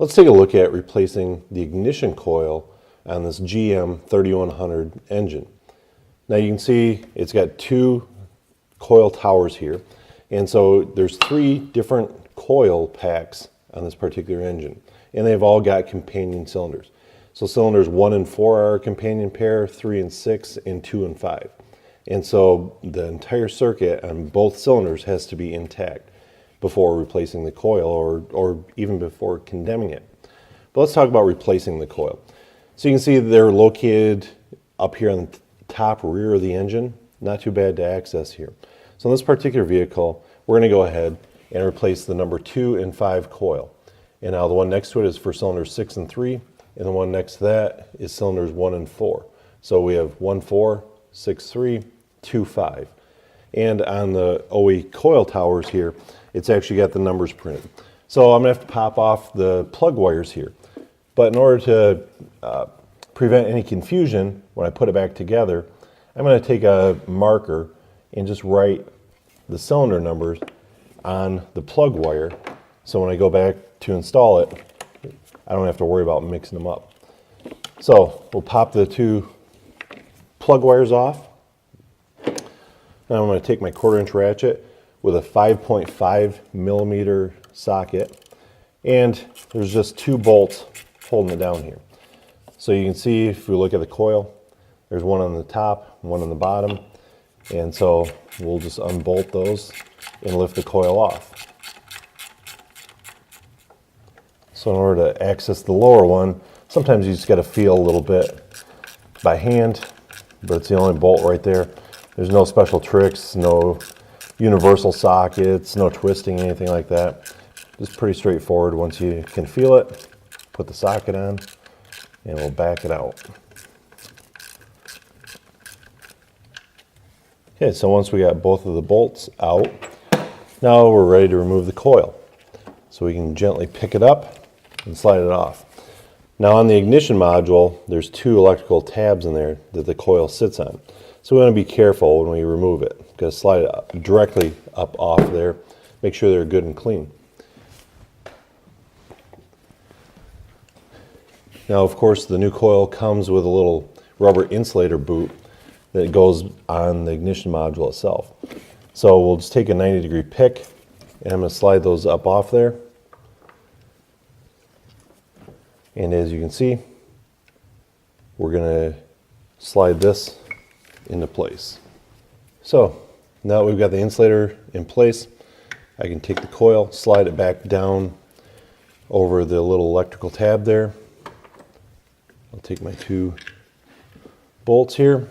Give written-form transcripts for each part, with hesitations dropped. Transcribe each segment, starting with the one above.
Let's take a look at replacing the ignition coil on this GM 3100 engine. Now you can see it's got two coil towers here, and so there's three different coil packs on this particular engine, and they've all got companion cylinders. So cylinders 1 and 4 are a companion pair, 3 and 6, and 2 and 5. And so the entire circuit on both cylinders has to be intact before replacing the coil, or even before condemning it. But let's talk about replacing the coil. So you can see they're located up here on the top rear of the engine. Not too bad to access here. So in this particular vehicle, we're going to go ahead and replace the number 2 and 5 coil. And now the one next to it is for cylinders 6 and 3, and the one next to that is cylinders 1 and 4. So we have 1, 4, 6, 3, 2, 5. And on the OE coil towers here, it's actually got the numbers printed. So I'm going to have to pop off the plug wires here. But in order to prevent any confusion when I put it back together, I'm going to take a marker and just write the cylinder numbers on the plug wire. So when I go back to install it, I don't have to worry about mixing them up. So we'll pop the two plug wires off. Now I'm going to take my 1/4 inch ratchet with a 5.5 millimeter socket, and there's just 2 bolts holding it down here. So you can see, if we look at the coil, there's one on the top, one on the bottom, and so we'll just unbolt those and lift the coil off. So in order to access the lower one, sometimes you just got to feel a little bit by hand, but it's the only bolt right there. There's no special tricks, no universal sockets, no twisting, anything like that. Just pretty straightforward. Once you can feel it, put the socket on, and we'll back it out. Okay, so once we got both of the bolts out, now we're ready to remove the coil. So we can gently pick it up and slide it off. Now on the ignition module, there's 2 electrical tabs in there that the coil sits on. So we want to be careful when we remove it. Got to slide it up, directly up off there. Make sure they're good and clean. Now, of course, the new coil comes with a little rubber insulator boot that goes on the ignition module itself. So we'll just take a 90-degree pick, and I'm going to slide those up off there. And as you can see, we're going to slide this into place. So now that we've got the insulator in place, I can take the coil, slide it back down over the little electrical tab there. I'll take my 2 bolts here.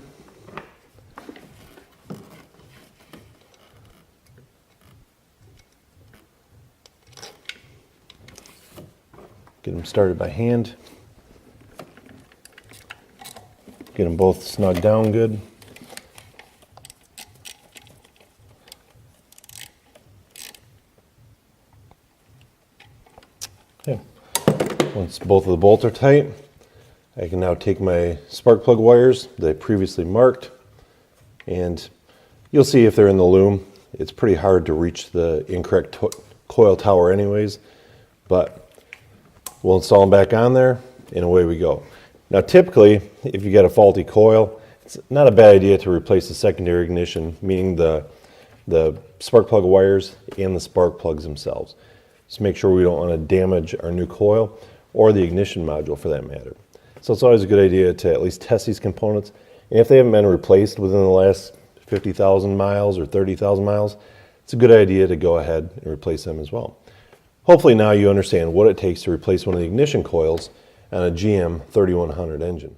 Get them started by hand. Get them both snugged down good. Okay. Once both of the bolts are tight, I can now take my spark plug wires that I previously marked, and you'll see if they're in the loom, it's pretty hard to reach the incorrect coil tower anyways, but we'll install them back on there, and away we go. Now typically, if you get a faulty coil, it's not a bad idea to replace the secondary ignition, meaning the spark plug wires and the spark plugs themselves. Just make sure we don't want to damage our new coil or the ignition module for that matter. So it's always a good idea to at least test these components. And if they haven't been replaced within the last 50,000 miles or 30,000 miles, it's a good idea to go ahead and replace them as well. Hopefully now you understand what it takes to replace one of the ignition coils on a GM 3100 engine.